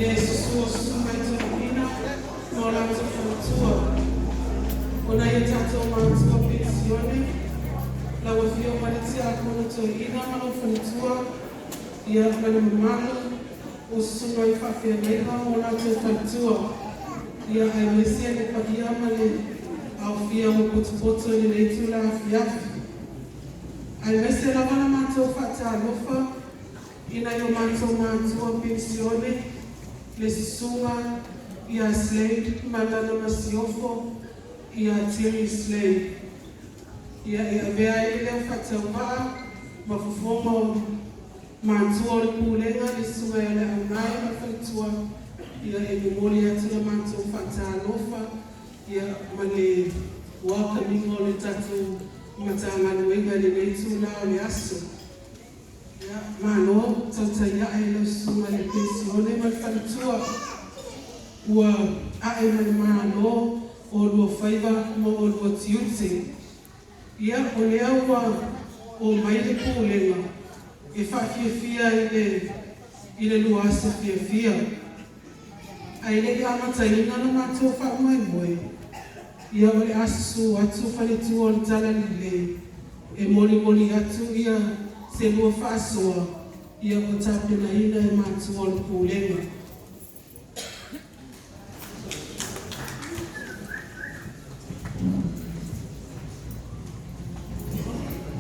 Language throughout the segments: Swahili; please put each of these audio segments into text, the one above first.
susua susuma i tōpina, no la te whanatua. Ona ia tātou mātua pensione, la wafio malitia kono tō ina mano whanatua, ia mana mamalu, o susuma i whawhia meiha o la te whanatua. Ia ai mesia le pakia male, au fia mo potopoto ni leitu la fiafi. Ai mesia la wana mātou whata alofa, ina yo mātou mātua pensione, le sisunga, ia Slade, malana masiofo, ia Terry Slade. Ia vea ele whata waa, mafufoma mātua o le pūlenga, le sunga ele anai a whaitua, ia memori atu le mātou whata alofa, ia male welcoming o le tatu matangaluenga le leitu la o le aso. Ia mano, tauta ia e lau sunga le pensione ma whanatua. Ua ae male mano o lua whaiva mo o lua tiute. Ia o lea ua o mai le pūlenga e whawhiawhia i le lua asa whiawhia. Ai le amata ina na mātou whaumai moe. Ia o le asu atu whaletu o le tala lile. E moli atu ia se lua whaasoa. Ia o tapena ina e mātou o le pūlenga.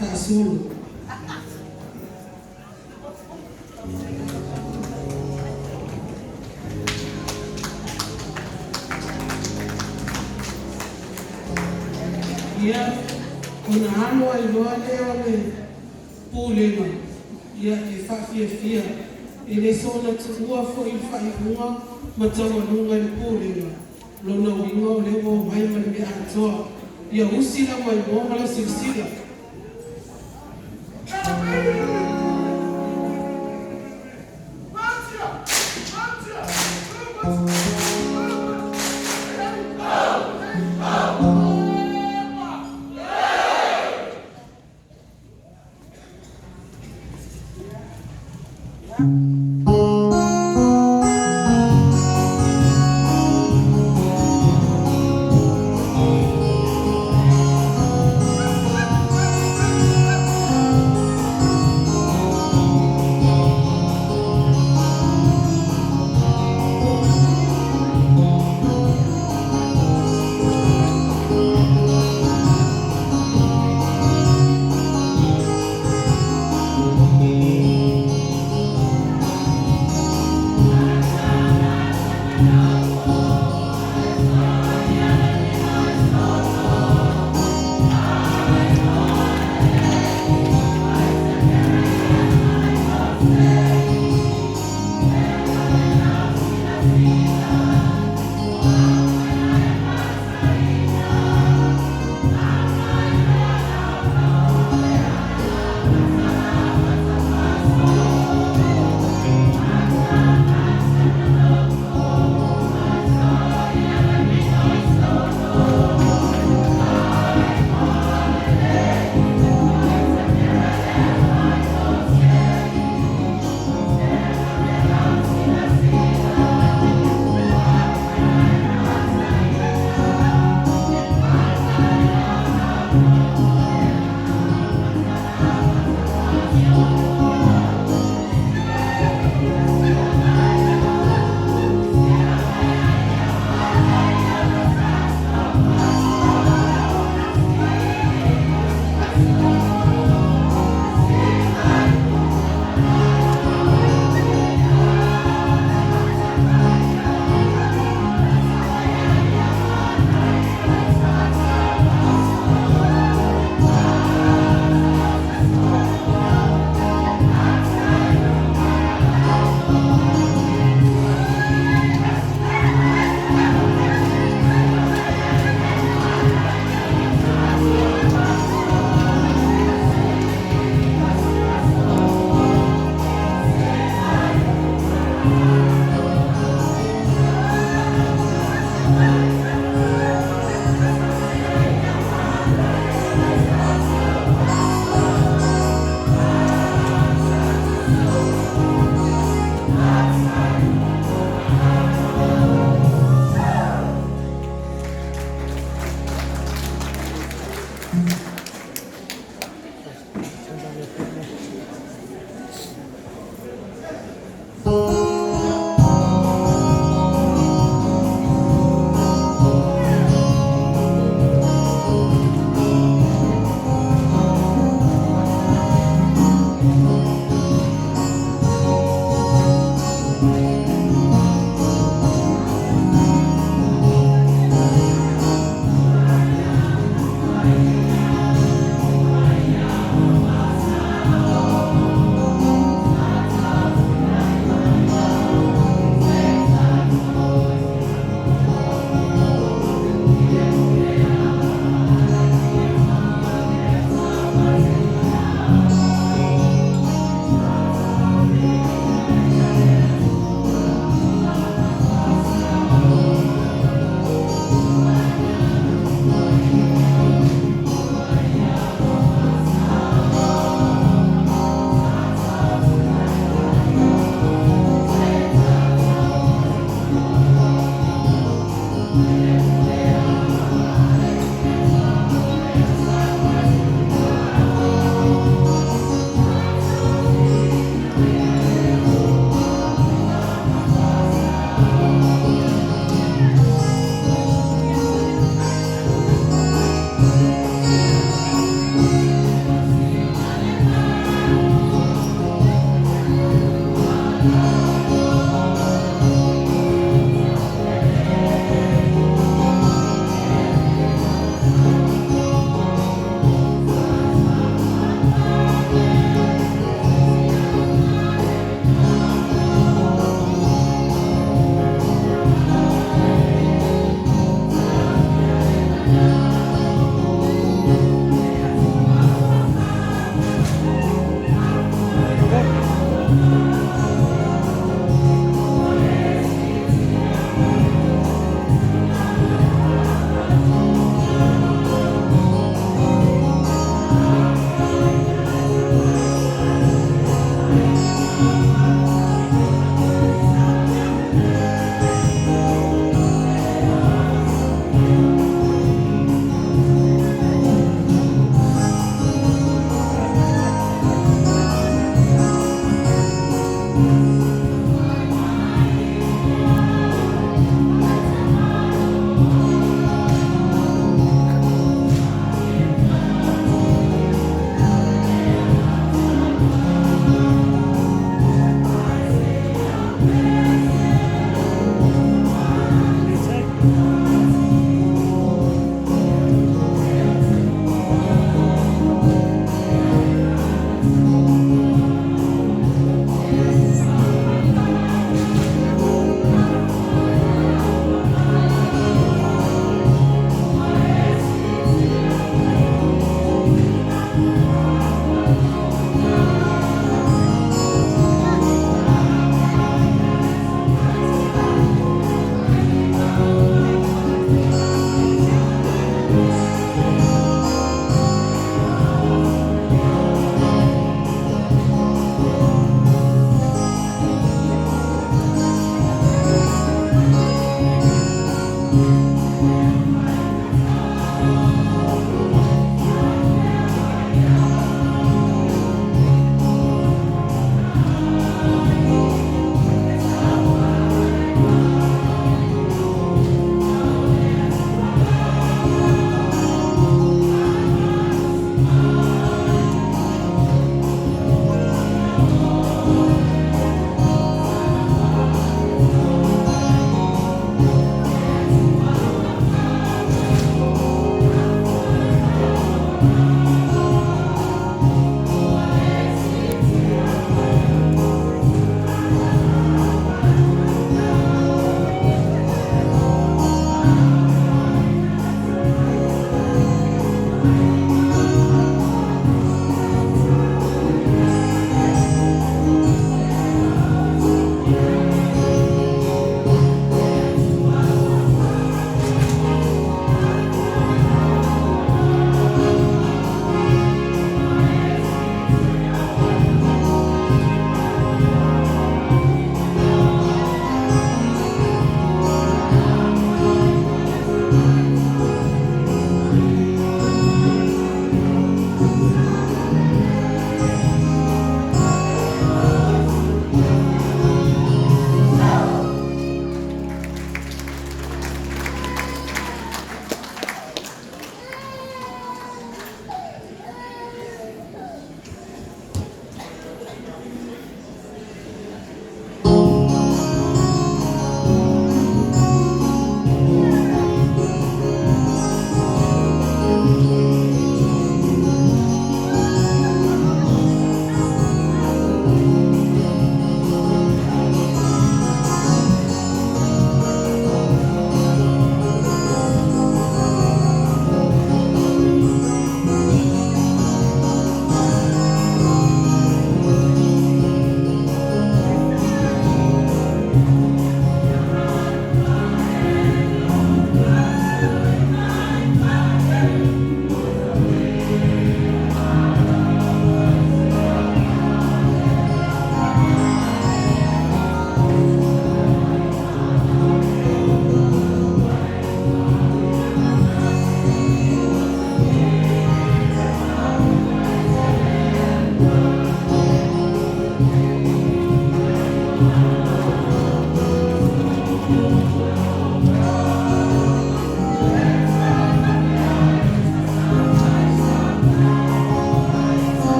Whaasolo. Ia, ona alo ai loa leo le pūlenga, ia e whawhiawhia, e le sona tuua fo i whaihunga ma tawanunga le pūlenga, lona winga o leo o mai mani me atoa, ia usila mai mōma la siksila.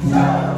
Grazie.